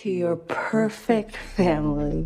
to your perfect family.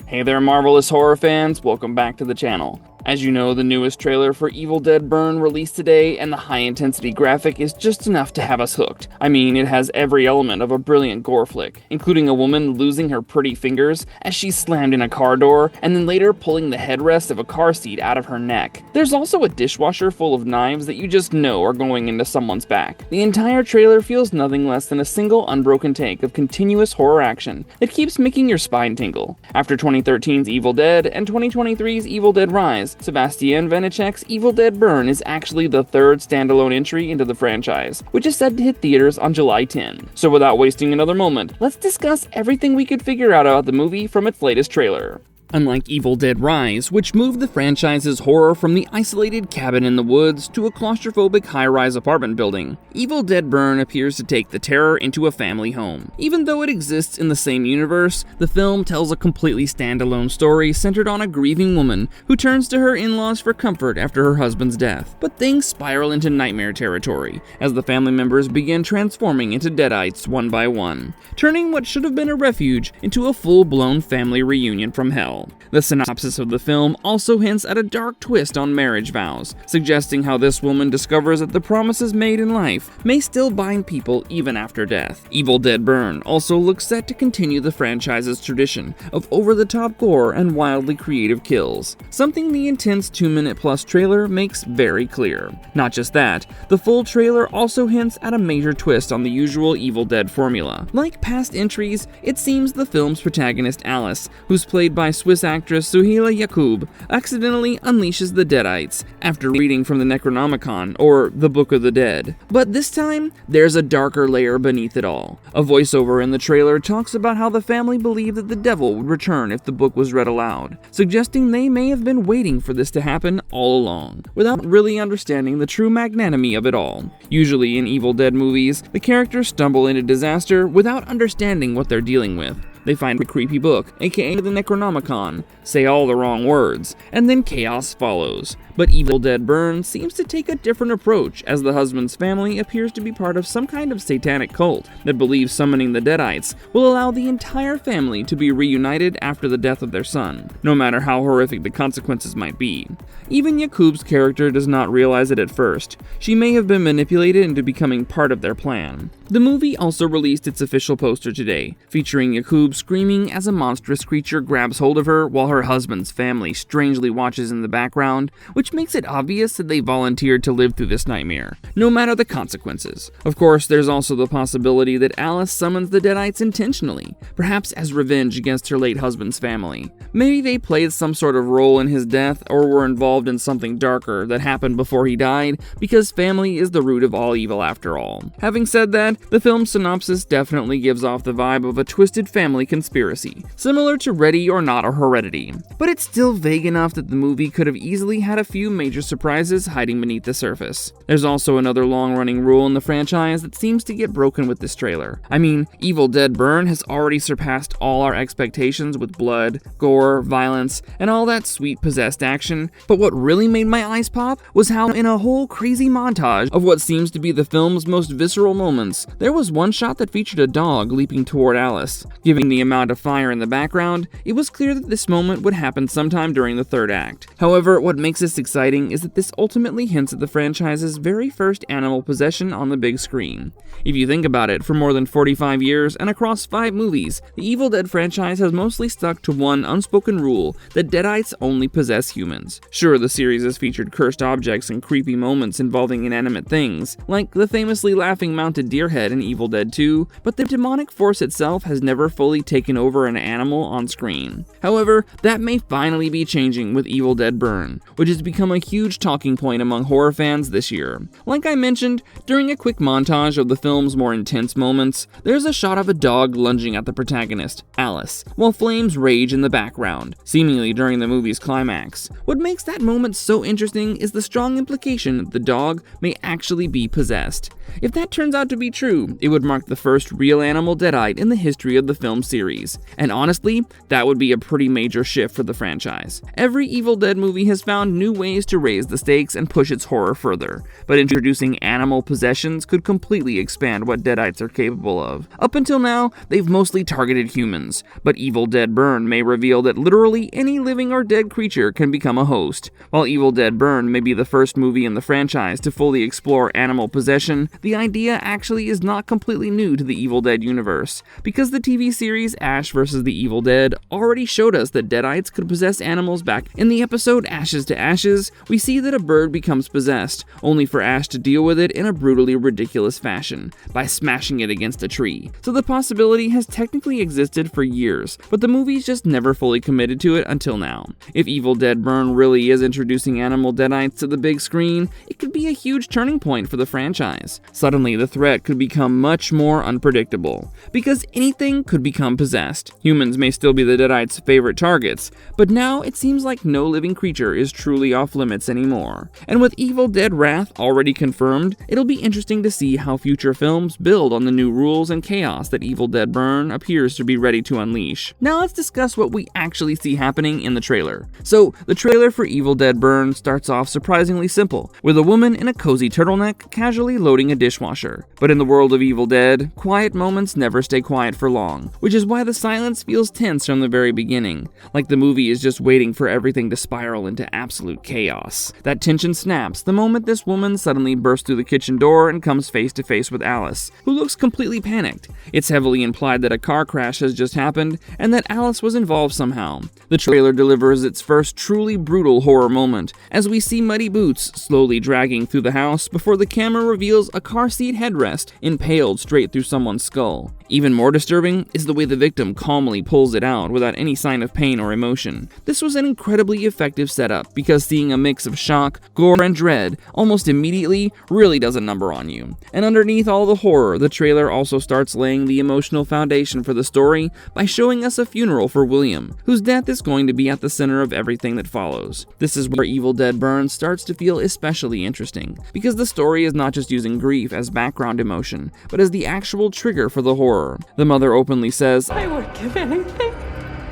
Hey there, marvelous horror fans, welcome back to the channel. As you know, the newest trailer for Evil Dead Burn released today, and the high-intensity graphic is just enough to have us hooked. I mean, it has every element of a brilliant gore flick, including a woman losing her pretty fingers as she's slammed in a car door, and then later pulling the headrest of a car seat out of her neck. There's also a dishwasher full of knives that you just know are going into someone's back. The entire trailer feels nothing less than a single unbroken take of continuous horror action that keeps making your spine tingle. After 2013's Evil Dead and 2023's Evil Dead Rise, Sébastien Vaniček's Evil Dead Burn is actually the third standalone entry into the franchise, which is set to hit theaters on July 10. So without wasting another moment, let's discuss everything we could figure out about the movie from its latest trailer. Unlike Evil Dead Rise, which moved the franchise's horror from the isolated cabin in the woods to a claustrophobic high-rise apartment building, Evil Dead Burn appears to take the terror into a family home. Even though it exists in the same universe, the film tells a completely standalone story centered on a grieving woman who turns to her in-laws for comfort after her husband's death. But things spiral into nightmare territory as the family members begin transforming into deadites one by one, turning what should have been a refuge into a full-blown family reunion from hell. The synopsis of the film also hints at a dark twist on marriage vows, suggesting how this woman discovers that the promises made in life may still bind people even after death. Evil Dead Burn also looks set to continue the franchise's tradition of over-the-top gore and wildly creative kills, something the intense 2-minute-plus trailer makes very clear. Not just that, the full trailer also hints at a major twist on the usual Evil Dead formula. Like past entries, it seems the film's protagonist Alice, who's played by Swiss actress Suhaila Yacoub, accidentally unleashes the Deadites after reading from the Necronomicon, or the Book of the Dead. But this time, there's a darker layer beneath it all. A voiceover in the trailer talks about how the family believed that the devil would return if the book was read aloud, suggesting they may have been waiting for this to happen all along, without really understanding the true magnanimity of it all. Usually in Evil Dead movies, the characters stumble into disaster without understanding what they're dealing with. They find a creepy book, aka the Necronomicon, say all the wrong words, and then chaos follows. But Evil Dead Burn seems to take a different approach, as the husband's family appears to be part of some kind of satanic cult that believes summoning the Deadites will allow the entire family to be reunited after the death of their son, no matter how horrific the consequences might be. Even Yacoub's character does not realize it at first. She may have been manipulated into becoming part of their plan. The movie also released its official poster today, featuring Yacoub screaming as a monstrous creature grabs hold of her while her husband's family strangely watches in the background, which makes it obvious that they volunteered to live through this nightmare, no matter the consequences. Of course, there's also the possibility that Alice summons the Deadites intentionally, perhaps as revenge against her late husband's family. Maybe they played some sort of role in his death or were involved in something darker that happened before he died, because family is the root of all evil after all. Having said that, the film's synopsis definitely gives off the vibe of a twisted family conspiracy, similar to Ready or Not or Heredity, but it's still vague enough that the movie could have easily had a few major surprises hiding beneath the surface. There's also another long-running rule in the franchise that seems to get broken with this trailer. I mean, Evil Dead Burn has already surpassed all our expectations with blood, gore, violence, and all that sweet possessed action, but what really made my eyes pop was how in a whole crazy montage of what seems to be the film's most visceral moments, there was one shot that featured a dog leaping toward Alice. Given the amount of fire in the background, it was clear that this moment would happen sometime during the third act. However, what makes this exciting is that this ultimately hints at the franchise's very first animal possession on the big screen. If you think about it, for more than 45 years and across 5 movies, the Evil Dead franchise has mostly stuck to one unspoken rule that Deadites only possess humans. Sure, the series has featured cursed objects and creepy moments involving inanimate things, like the famously laughing mounted deer head in Evil Dead 2, but the demonic force itself has never fully taken over an animal on screen. However, that may finally be changing with Evil Dead Burn, which has become a huge talking point among horror fans this year. Like I mentioned, during a quick montage of the film's more intense moments, there's a shot of a dog lunging at the protagonist, Alice, while flames rage in the background, seemingly during the movie's climax. What makes that moment so interesting is the strong implication that the dog may actually be possessed. If that turns out to be true, it would mark the first real animal deadite in the history of the film series. And honestly, that would be a pretty major shift for the franchise. Every Evil Dead movie has found new ways to raise the stakes and push its horror further, but introducing animal possessions could completely expand what Deadites are capable of. Up until now, they've mostly targeted humans, but Evil Dead Burn may reveal that literally any living or dead creature can become a host. While Evil Dead Burn may be the first movie in the franchise to fully explore animal possession, the idea actually is not completely new to the Evil Dead universe, because the TV series Ash vs. the Evil Dead already showed us that Deadites could possess animals back. In the episode Ashes to Ashes, we see that a bird becomes possessed, only for Ash to deal with it in a brutally ridiculous fashion, by smashing it against a tree. So the possibility has technically existed for years, but the movies just never fully committed to it until now. If Evil Dead Burn really is introducing animal Deadites to the big screen, it could be a huge turning point for the franchise. Suddenly, the threat could become much more unpredictable, because anything could become possessed. Humans may still be the Deadites' favorite targets, but now it seems like no living creature is truly off limits anymore. And with Evil Dead Wrath already confirmed, it'll be interesting to see how future films build on the new rules and chaos that Evil Dead Burn appears to be ready to unleash. Now let's discuss what we actually see happening in the trailer. So, the trailer for Evil Dead Burn starts off surprisingly simple, with a woman in a cozy turtleneck casually loading a dishwasher. But in the world of Evil Dead, quiet moments never stay quiet for long, which is why the silence feels tense from the very beginning, like the movie is just waiting for everything to spiral into absolute chaos. That tension snaps the moment this woman suddenly bursts through the kitchen door and comes face to face with Alice, who looks completely panicked. It's heavily implied that a car crash has just happened, and that Alice was involved somehow. The trailer delivers its first truly brutal horror moment, as we see muddy boots slowly dragging through the house before the camera reveals a car seat headrest impaled straight through someone's skull. Even more disturbing is the way the victim calmly pulls it out without any sign of pain or emotion. This was an incredibly effective setup, because seeing a mix of shock, gore, and dread almost immediately really does a number on you. And underneath all the horror, the trailer also starts laying the emotional foundation for the story by showing us a funeral for William, whose death is going to be at the center of everything that follows. This is where Evil Dead Burn starts to feel especially interesting, because the story is not just using grief as background emotion, but as the actual trigger for the horror. The mother openly says, I would give anything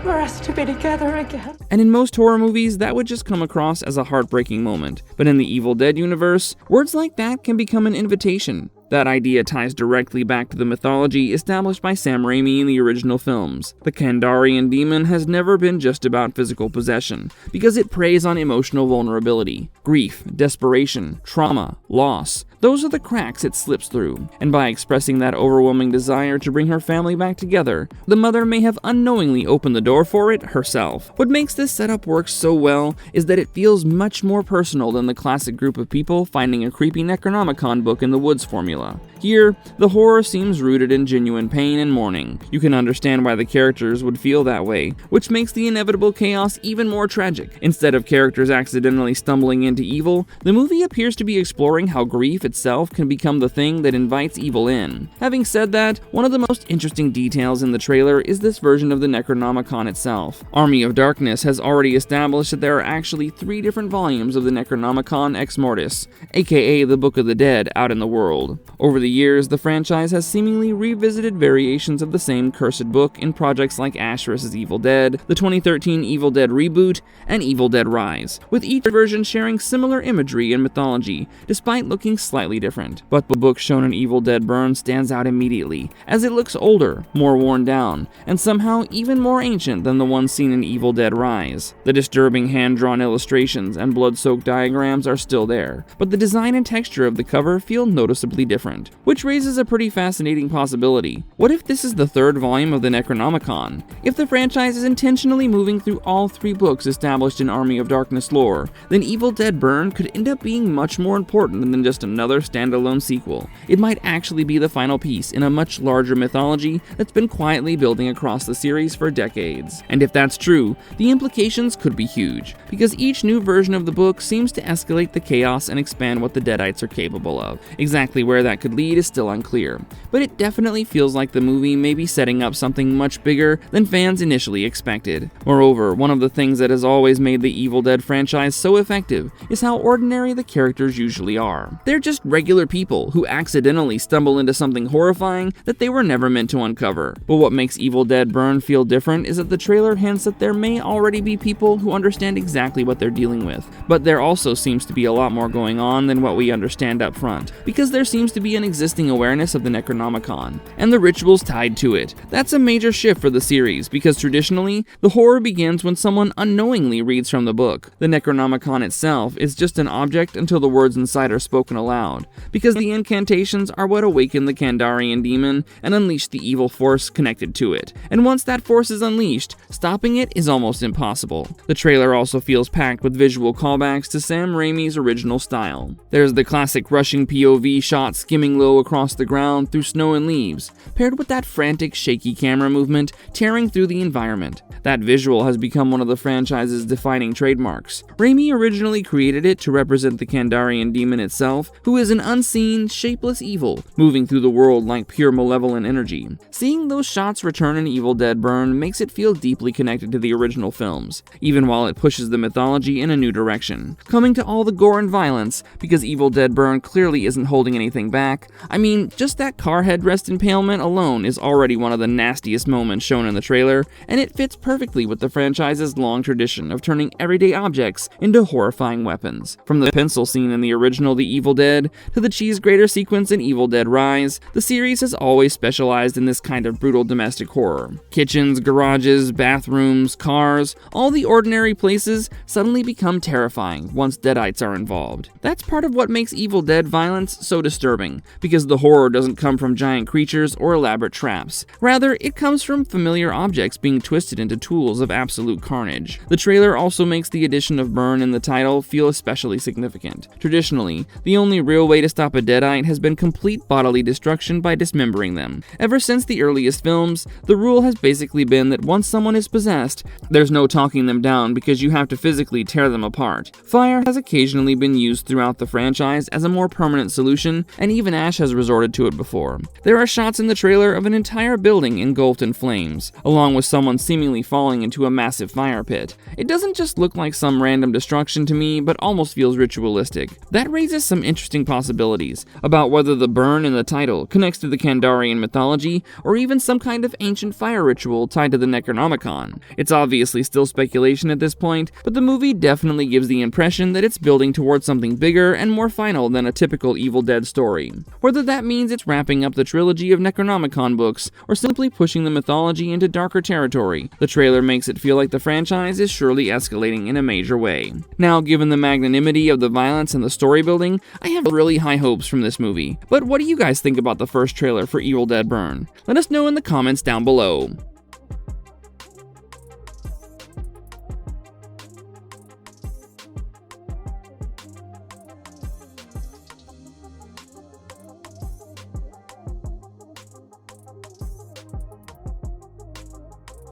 for us to be together again. And in most horror movies, that would just come across as a heartbreaking moment. But in the Evil Dead universe, words like that can become an invitation. That idea ties directly back to the mythology established by Sam Raimi in the original films. The Kandarian demon has never been just about physical possession, because it preys on emotional vulnerability, grief, desperation, trauma, loss. Those are the cracks it slips through, and by expressing that overwhelming desire to bring her family back together, the mother may have unknowingly opened the door for it herself. What makes this setup work so well is that it feels much more personal than the classic group of people finding a creepy Necronomicon book in the woods formula. Here, the horror seems rooted in genuine pain and mourning. You can understand why the characters would feel that way, which makes the inevitable chaos even more tragic. Instead of characters accidentally stumbling into evil, the movie appears to be exploring how grief itself can become the thing that invites evil in. Having said that, one of the most interesting details in the trailer is this version of the Necronomicon itself. Army of Darkness has already established that there are actually 3 different volumes of the Necronomicon Ex Mortis, aka the Book of the Dead, out in the world. Over the years, the franchise has seemingly revisited variations of the same cursed book in projects like Ash vs. Evil Dead, the 2013 Evil Dead reboot, and Evil Dead Rise, with each version sharing similar imagery and mythology, despite looking slightly different. But the book shown in Evil Dead Burn stands out immediately, as it looks older, more worn down, and somehow even more ancient than the one seen in Evil Dead Rise. The disturbing hand-drawn illustrations and blood-soaked diagrams are still there, but the design and texture of the cover feel noticeably different, which raises a pretty fascinating possibility. What if this is the 3rd volume of the Necronomicon? If the franchise is intentionally moving through all 3 books established in Army of Darkness lore, then Evil Dead Burn could end up being much more important than just another standalone sequel. It might actually be the final piece in a much larger mythology that's been quietly building across the series for decades. And if that's true, the implications could be huge, because each new version of the book seems to escalate the chaos and expand what the Deadites are capable of. Exactly where that could lead complete is still unclear, but it definitely feels like the movie may be setting up something much bigger than fans initially expected. Moreover, one of the things that has always made the Evil Dead franchise so effective is how ordinary the characters usually are. They're just regular people who accidentally stumble into something horrifying that they were never meant to uncover. But what makes Evil Dead Burn feel different is that the trailer hints that there may already be people who understand exactly what they're dealing with, but there also seems to be a lot more going on than what we understand up front, because there seems to be an existing awareness of the Necronomicon, and the rituals tied to it. That's a major shift for the series, because traditionally, the horror begins when someone unknowingly reads from the book. The Necronomicon itself is just an object until the words inside are spoken aloud, because the incantations are what awaken the Kandarian demon and unleash the evil force connected to it, and once that force is unleashed, stopping it is almost impossible. The trailer also feels packed with visual callbacks to Sam Raimi's original style. There's the classic rushing POV shot skimming low across the ground through snow and leaves, paired with that frantic, shaky camera movement tearing through the environment. That visual has become one of the franchise's defining trademarks. Raimi originally created it to represent the Kandarian demon itself, who is an unseen, shapeless evil, moving through the world like pure malevolent energy. Seeing those shots return in Evil Dead Burn makes it feel deeply connected to the original films, even while it pushes the mythology in a new direction, coming to all the gore and violence, because Evil Dead Burn clearly isn't holding anything back. I mean, just that car headrest impalement alone is already one of the nastiest moments shown in the trailer, and it fits perfectly with the franchise's long tradition of turning everyday objects into horrifying weapons. From the pencil scene in the original The Evil Dead to the cheese grater sequence in Evil Dead Rise, the series has always specialized in this kind of brutal domestic horror. Kitchens, garages, bathrooms, cars, all the ordinary places suddenly become terrifying once deadites are involved. That's part of what makes Evil Dead violence so disturbing, because the horror doesn't come from giant creatures or elaborate traps. Rather, it comes from familiar objects being twisted into tools of absolute carnage. The trailer also makes the addition of burn in the title feel especially significant. Traditionally, the only real way to stop a deadite has been complete bodily destruction by dismembering them. Ever since the earliest films, the rule has basically been that once someone is possessed, there's no talking them down because you have to physically tear them apart. Fire has occasionally been used throughout the franchise as a more permanent solution, and even Ash has resorted to it before. There are shots in the trailer of an entire building engulfed in flames, along with someone seemingly falling into a massive fire pit. It doesn't just look like some random destruction to me, but almost feels ritualistic. That raises some interesting possibilities about whether the burn in the title connects to the Kandarian mythology, or even some kind of ancient fire ritual tied to the Necronomicon. It's obviously still speculation at this point, but the movie definitely gives the impression that it's building towards something bigger and more final than a typical Evil Dead story. Whether that means it's wrapping up the trilogy of Necronomicon books, or simply pushing the mythology into darker territory, the trailer makes it feel like the franchise is surely escalating in a major way. Now, given the magnanimity of the violence and the story building, I have really high hopes from this movie. But what do you guys think about the first trailer for Evil Dead Burn? Let us know in the comments down below.